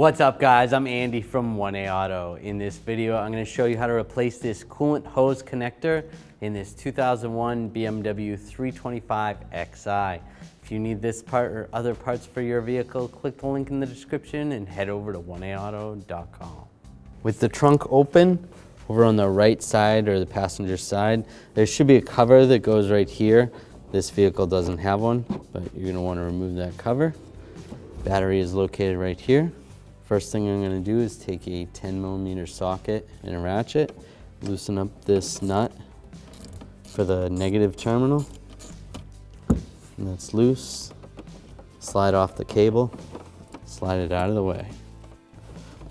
What's up guys, I'm Andy from 1A Auto. In this video, I'm going to show you how to replace this coolant hose connector in this 2001 BMW 325Xi. If you need this part or other parts for your vehicle, click the link in the description and head over to 1aauto.com. With the trunk open, over on the right side or the passenger side, there should be a cover that goes right here. This vehicle doesn't have one, but you're going to want to remove that cover. Battery is located right here. First thing I'm going to do is take a 10mm socket and a ratchet, loosen up this nut for the negative terminal, and that's loose. Slide off the cable, slide it out of the way.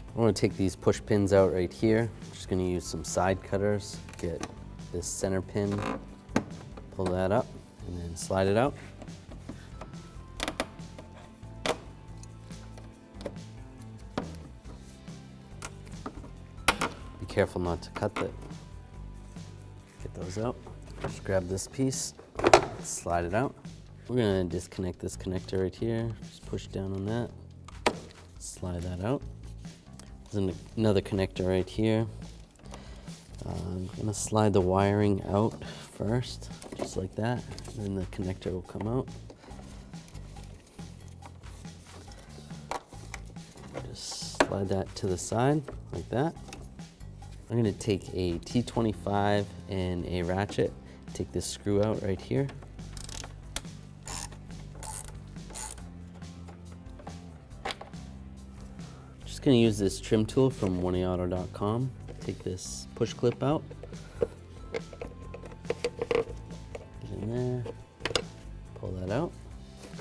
I'm going to take these push pins out right here. I'm just going to use some side cutters, get this center pin, pull that up, and then slide it out. Careful not to cut that. Get those out. Just grab this piece, slide it out. We're gonna disconnect this connector right here. Just push down on that, slide that out. There's another connector right here. I'm gonna slide the wiring out first, just like that. Then the connector will come out. Just slide that to the side, like that. I'm going to take a T25 and a ratchet, take this screw out right here. Just going to use this trim tool from 1aauto.com. Take this push clip out. Get in there, pull that out.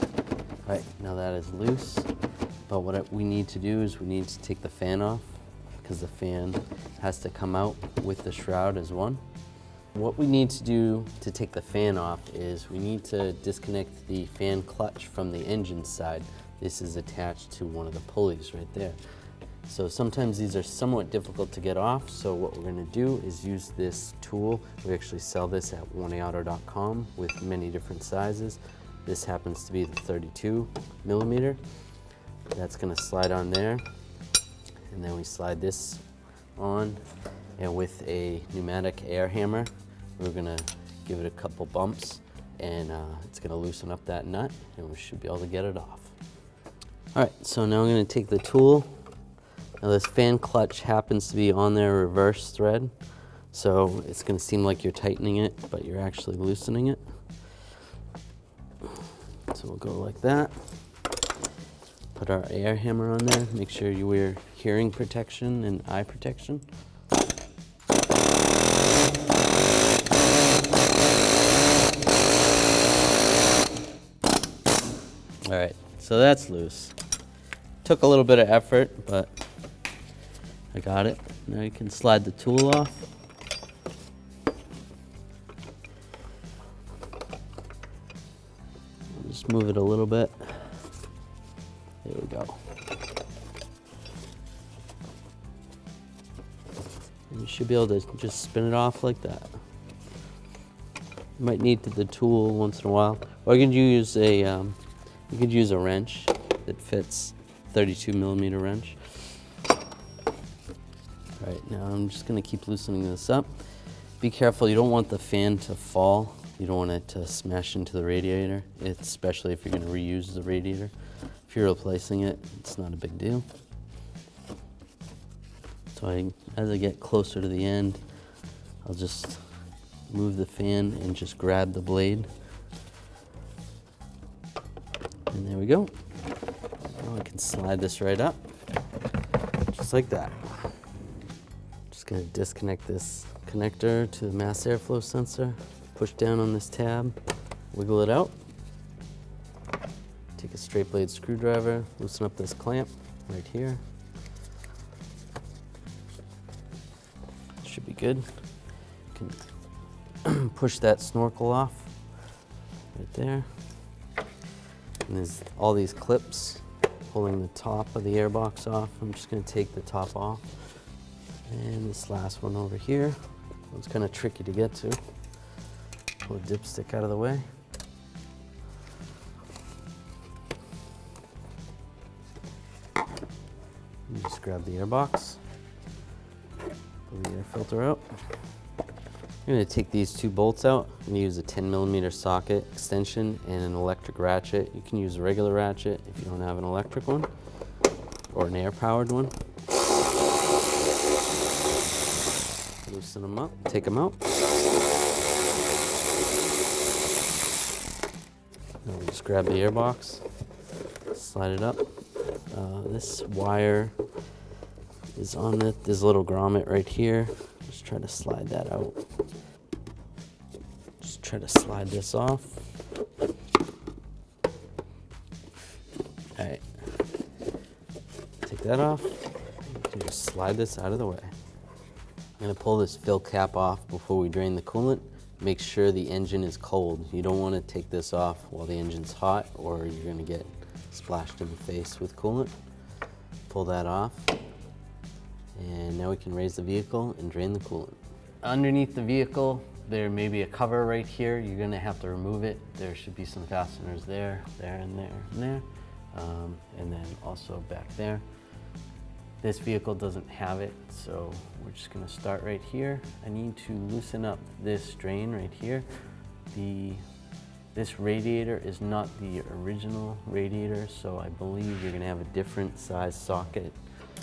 All right, now that is loose. But what we need to do is we need to take the fan off, because the fan has to come out with the shroud as one. What we need to do to take the fan off is we need to disconnect the fan clutch from the engine side. This is attached to one of the pulleys right there. So sometimes these are somewhat difficult to get off, so what we're gonna do is use this tool. We actually sell this at 1aauto.com with many different sizes. This happens to be the 32mm. That's gonna slide on there. And then we slide this on, and with a pneumatic air hammer, we're gonna give it a couple bumps, and it's gonna loosen up that nut, and we should be able to get it off. All right, so now I'm gonna take the tool. Now this fan clutch happens to be on their reverse thread, so it's gonna seem like you're tightening it, but you're actually loosening it. So we'll go like that. Put our air hammer on there. Make sure you wear hearing protection and eye protection. All right, so that's loose. Took a little bit of effort, but I got it. Now you can slide the tool off. Just move it a little bit. There we go. And you should be able to just spin it off like that. You might need the tool once in a while, or you could use a wrench that fits 32mm wrench. All right, now I'm just going to keep loosening this up. Be careful, you don't want the fan to fall. You don't want it to smash into the radiator, especially if you're going to reuse the radiator. If you're replacing it, it's not a big deal. So as I get closer to the end, I'll just move the fan and just grab the blade. And there we go. Now I can slide this right up, just like that. Just gonna disconnect this connector to the mass airflow sensor, push down on this tab, wiggle it out. Take a straight blade screwdriver, loosen up this clamp right here. Should be good. You can push that snorkel off right there. And there's all these clips holding the top of the airbox off. I'm just going to take the top off. And this last one over here. It's kind of tricky to get to. Pull the dipstick out of the way. You just grab the air box, pull the air filter out. You're going to take these two bolts out and use a 10mm socket extension and an electric ratchet. You can use a regular ratchet if you don't have an electric one or an air-powered one. Loosen them up, take them out. Now we just grab the air box, slide it up. This wire is on it. There's a little grommet right here. Just try to slide that out. Just try to slide this off. All right. Take that off. You just slide this out of the way. I'm going to pull this fill cap off before we drain the coolant. Make sure the engine is cold. You don't want to take this off while the engine's hot or you're going to get splashed in the face with coolant. Pull that off. And now we can raise the vehicle and drain the coolant. Underneath the vehicle, there may be a cover right here. You're going to have to remove it. There should be some fasteners there, and there, and there. And then also back there. This vehicle doesn't have it, so we're just going to start right here. I need to loosen up this drain right here. This radiator is not the original radiator, so I believe you're going to have a different size socket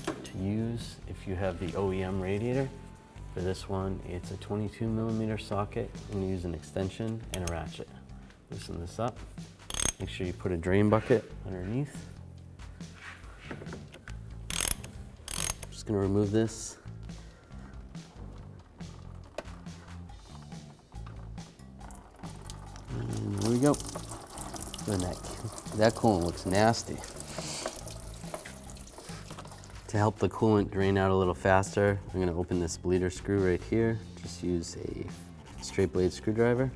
to use if you have the OEM radiator. For this one, it's a 22mm socket. I'm going to use an extension and a ratchet. Loosen this up. Make sure you put a drain bucket underneath. Just going to remove this. And there we go. And that coolant looks nasty. To help the coolant drain out a little faster, I'm going to open this bleeder screw right here. Just use a straight blade screwdriver.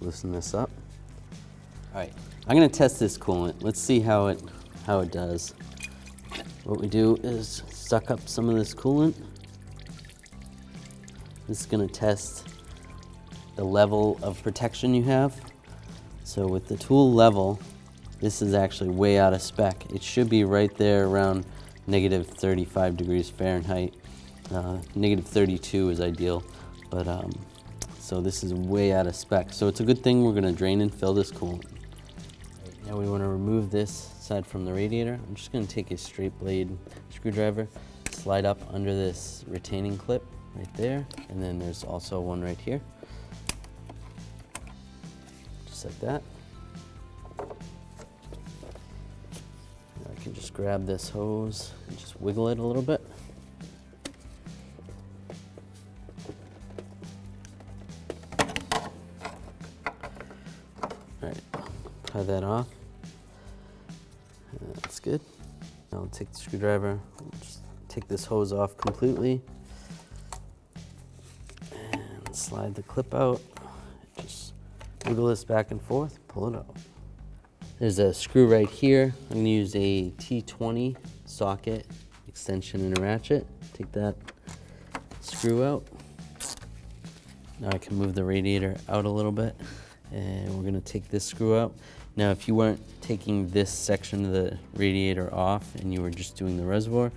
Loosen this up. All right, I'm going to test this coolant. Let's see how it does. What we do is suck up some of this coolant. This is going to test the level of protection you have. So with the tool level, this is actually way out of spec. It should be right there around negative 35 degrees Fahrenheit. Negative 32 is ideal, but so this is way out of spec. So it's a good thing we're going to drain and fill this coolant. Right, now we want to remove this side from the radiator. I'm just going to take a straight blade screwdriver, slide up under this retaining clip right there, and then there's also one right here. Just like that. I can just grab this hose and just wiggle it a little bit. All right, pry that off. That's good. Now I'll take the screwdriver, just take this hose off completely, and slide the clip out. Just wiggle this back and forth, pull it out. There's a screw right here. I'm going to use a T20 socket extension and a ratchet. Take that screw out. Now I can move the radiator out a little bit, and we're going to take this screw out. Now if you weren't taking this section of the radiator off and you were just doing the reservoir,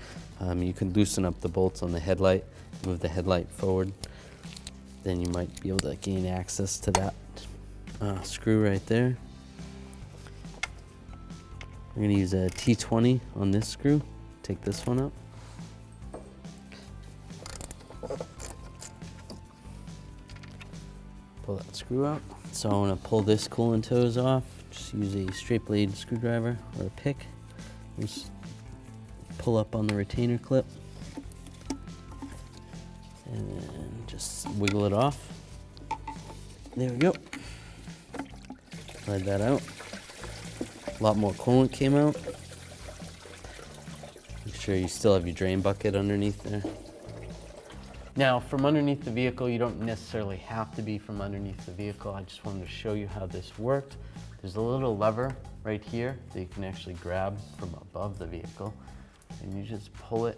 you can loosen up the bolts on the headlight, move the headlight forward. Then you might be able to gain access to that screw right there. I'm going to use a T20 on this screw. Take this one up. Pull that screw out. So I want to pull this coolant hose off. Just use a straight blade screwdriver or a pick. Just pull up on the retainer clip. And then just wiggle it off. There we go. Slide that out. A lot more coolant came out. Make sure you still have your drain bucket underneath there. Now, from underneath the vehicle, you don't necessarily have to be from underneath the vehicle. I just wanted to show you how this worked. There's a little lever right here that you can actually grab from above the vehicle. And you just pull it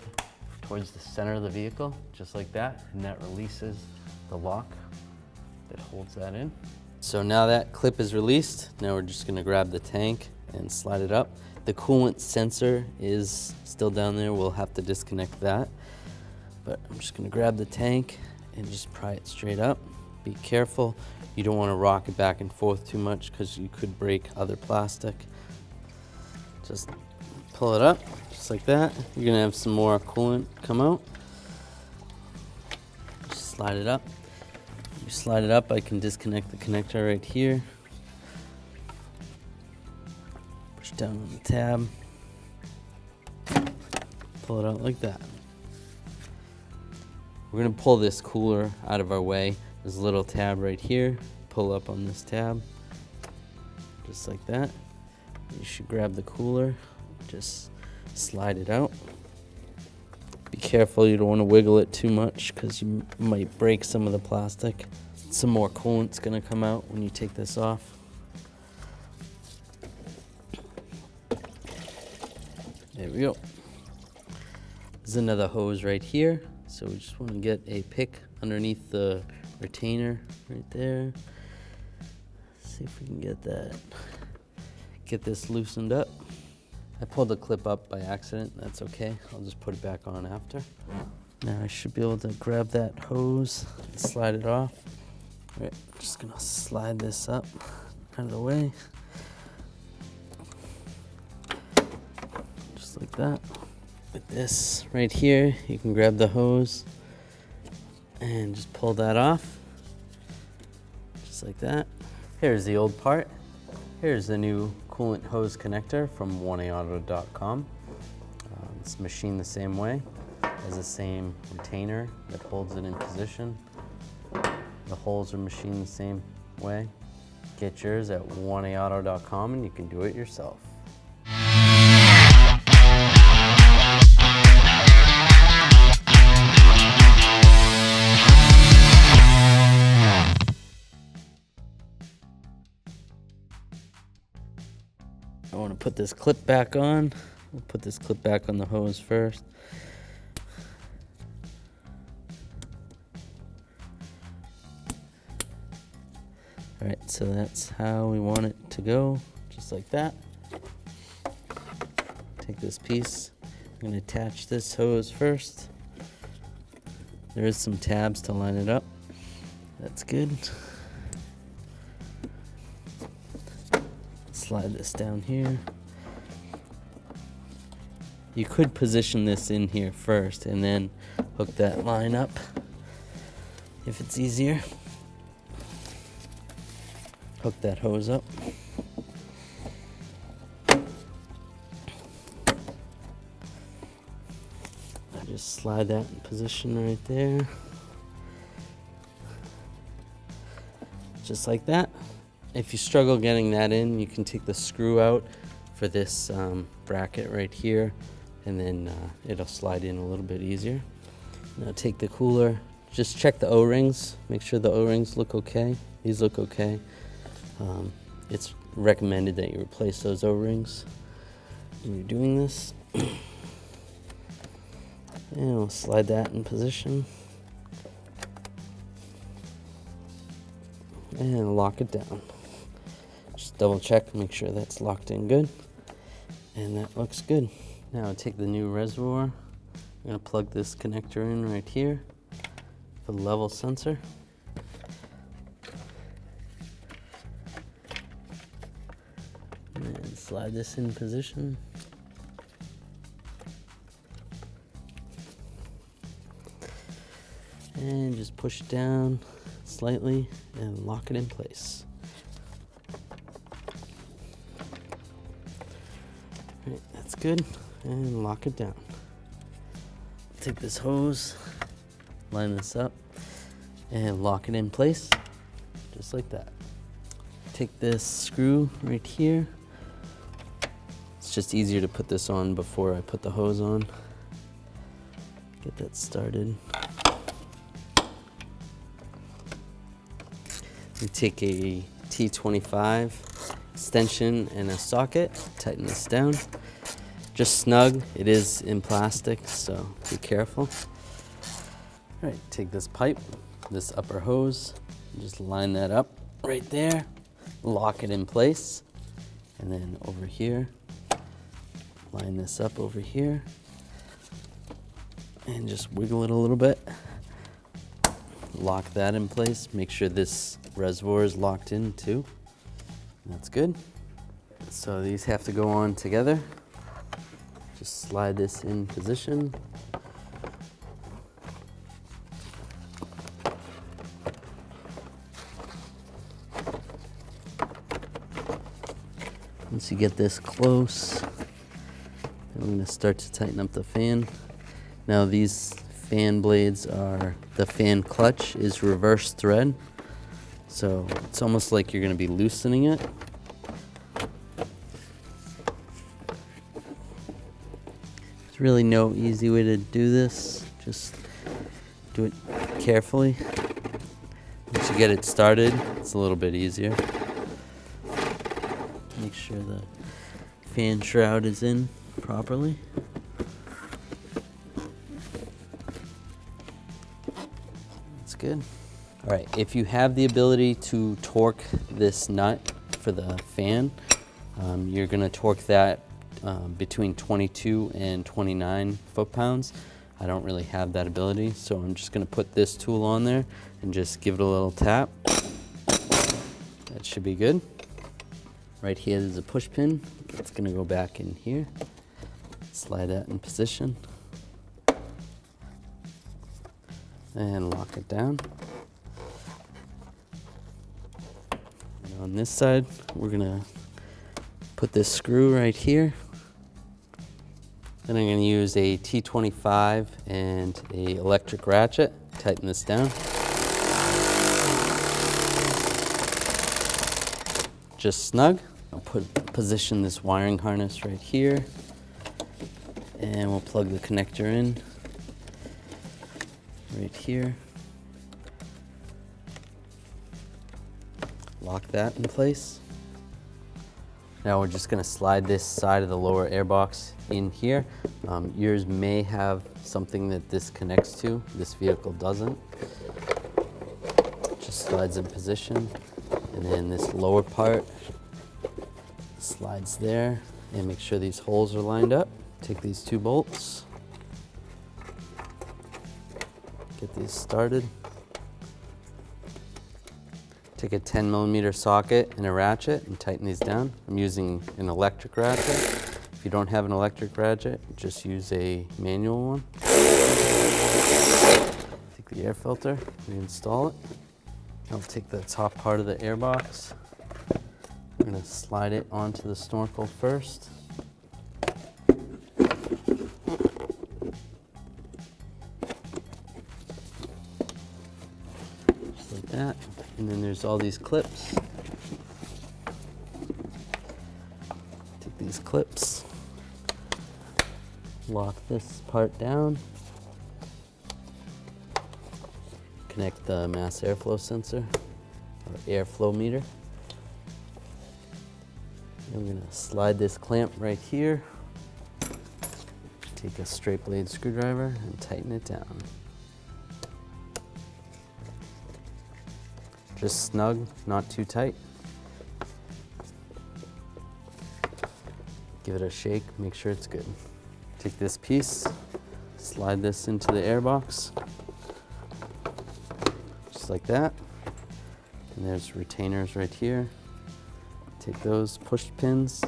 towards the center of the vehicle, just like that, and that releases the lock that holds that in. So now that clip is released, now we're just gonna grab the tank and slide it up. The coolant sensor is still down there. We'll have to disconnect that. But I'm just gonna grab the tank and just pry it straight up. Be careful. You don't wanna rock it back and forth too much because you could break other plastic. Just pull it up, just like that. You're gonna have some more coolant come out. Just slide it up. You slide it up, I can disconnect the connector right here. Push down on the tab. Pull it out like that. We're gonna pull this cooler out of our way. There's a little tab right here. Pull up on this tab, just like that. You should grab the cooler, just slide it out. Be careful, you don't want to wiggle it too much because you might break some of the plastic. Some more coolant's gonna come out when you take this off. There we go. There's another hose right here. So we just want to get a pick underneath the retainer right there. See if we can get that. Get this loosened up. I pulled the clip up by accident. That's okay. I'll just put it back on after. Now I should be able to grab that hose and slide it off. All right, I'm just gonna slide this up out of the way. Just like that. With this right here, you can grab the hose and just pull that off. Just like that. Here's the old part. Here's the new coolant hose connector from AWD.com. It's machined the same way. Has the same retainer that holds it in position. The holes are machined the same way. Get yours at AWD.com and you can do it yourself. I want to put this clip back on. We'll put this clip back on the hose first. All right, so that's how we want it to go, just like that. Take this piece. I'm going to attach this hose first. There is some tabs to line it up. That's good. Slide this down here. You could position this in here first and then hook that line up if it's easier. Hook that hose up. I just slide that in position right there. Just like that. If you struggle getting that in, you can take the screw out for this bracket right here, and then it'll slide in a little bit easier. Now take the cooler, just check the O-rings, make sure the O-rings look okay. These look okay. It's recommended that you replace those O-rings when you're doing this. And we'll slide that in position. And lock it down. Just double check, make sure that's locked in good. And that looks good. Now take the new reservoir. I'm gonna plug this connector in right here for the level sensor. And slide this in position. And just push it down slightly and lock it in place. All right, that's good. And lock it down. Take this hose, line this up, and lock it in place, just like that. Take this screw right here. It's just easier to put this on before I put the hose on. Get that started. You take a T25 extension and a socket, tighten this down. Just snug, it is in plastic, so be careful. All right, take this pipe, this upper hose, and just line that up right there, lock it in place, and then over here, line this up over here and just wiggle it a little bit. Lock that in place. Make sure this reservoir is locked in too. That's good. So these have to go on together. Just slide this in position. Once you get this close, I'm going to start to tighten up the fan. Now these fan blades are, the fan clutch is reverse thread. So it's almost like you're going to be loosening it. There's really no easy way to do this. Just do it carefully. Once you get it started, it's a little bit easier. Make sure the fan shroud is in properly. That's good. All right, if you have the ability to torque this nut for the fan, you're gonna torque that between 22 and 29 foot-pounds. I don't really have that ability, so I'm just gonna put this tool on there and just give it a little tap. That should be good. Right here is a push pin. It's gonna go back in here. Slide that in position. And lock it down. And on this side, we're gonna put this screw right here. Then I'm gonna use a T25 and a electric ratchet. Tighten this down. Just snug. I'll position this wiring harness right here, and we'll plug the connector in right here. Lock that in place. Now we're just gonna slide this side of the lower air box in here. Yours may have something that this connects to. This vehicle doesn't. Just slides in position. And then this lower part slides there, and make sure these holes are lined up. Take these two bolts, get these started. Take a 10mm socket and a ratchet and tighten these down. I'm using an electric ratchet. If you don't have an electric ratchet, just use a manual one. Take the air filter, reinstall it. I'll take the top part of the air box. We're gonna slide it onto the snorkel first. Just like that. And then there's all these clips. Take these clips, lock this part down. Connect the mass airflow sensor or airflow meter. I'm gonna slide this clamp right here. Take a straight blade screwdriver and tighten it down. Just snug, not too tight. Give it a shake, make sure it's good. Take this piece, slide this into the air box. Like that. And there's retainers right here. Take those push pins,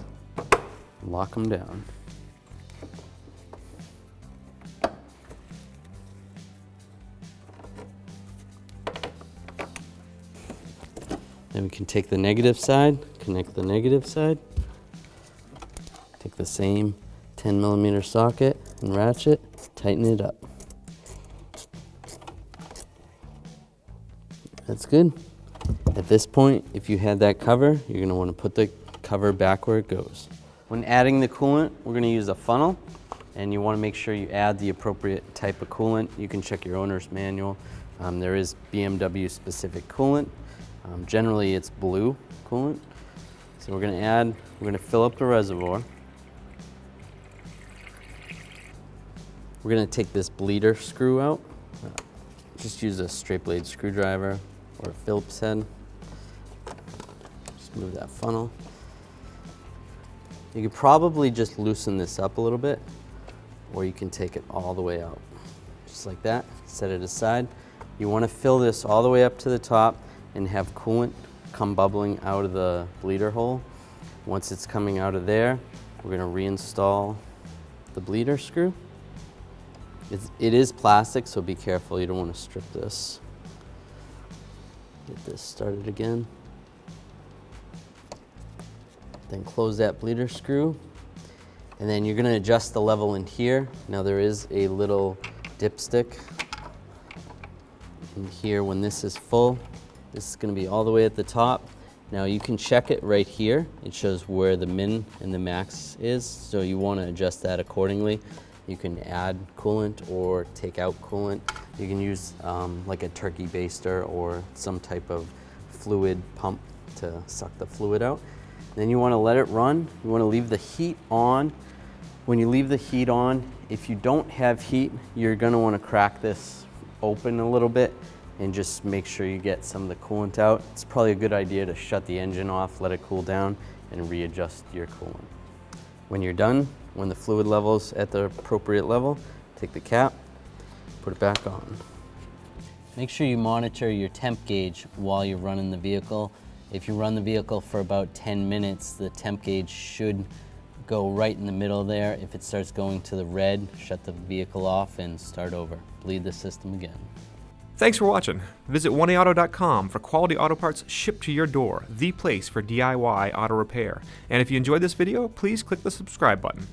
lock them down. Then we can take the negative side, connect the negative side. Take the same 10mm socket and ratchet, tighten it up. That's good. At this point, if you had that cover, you're gonna wanna put the cover back where it goes. When adding the coolant, we're gonna use a funnel, and you wanna make sure you add the appropriate type of coolant. You can check your owner's manual. There is BMW specific coolant. Generally, it's blue coolant. So we're gonna fill up the reservoir. We're gonna take this bleeder screw out. Just use a straight blade screwdriver or a Phillips head. Just move that funnel. You could probably just loosen this up a little bit, or you can take it all the way out. Just like that, set it aside. You want to fill this all the way up to the top and have coolant come bubbling out of the bleeder hole. Once it's coming out of there, we're going to reinstall the bleeder screw. It is plastic, so be careful, you don't want to strip this. Get this started again. Then close that bleeder screw. And then you're going to adjust the level in here. Now there is a little dipstick in here. When this is full, this is going to be all the way at the top. Now you can check it right here. It shows where the min and the max is, so you want to adjust that accordingly. You can add coolant or take out coolant. You can use like a turkey baster or some type of fluid pump to suck the fluid out. Then you want to let it run. You want to leave the heat on. When you leave the heat on, if you don't have heat, you're going to want to crack this open a little bit and just make sure you get some of the coolant out. It's probably a good idea to shut the engine off, let it cool down, and readjust your coolant. When you're done, when the fluid level's at the appropriate level, take the cap, put it back on. Make sure you monitor your temp gauge while you're running the vehicle. If you run the vehicle for about 10 minutes, the temp gauge should go right in the middle there. If it starts going to the red, shut the vehicle off and start over. Bleed the system again. Thanks for watching. Visit 1aauto.com for quality auto parts shipped to your door, the place for DIY auto repair. And if you enjoyed this video, please click the subscribe button.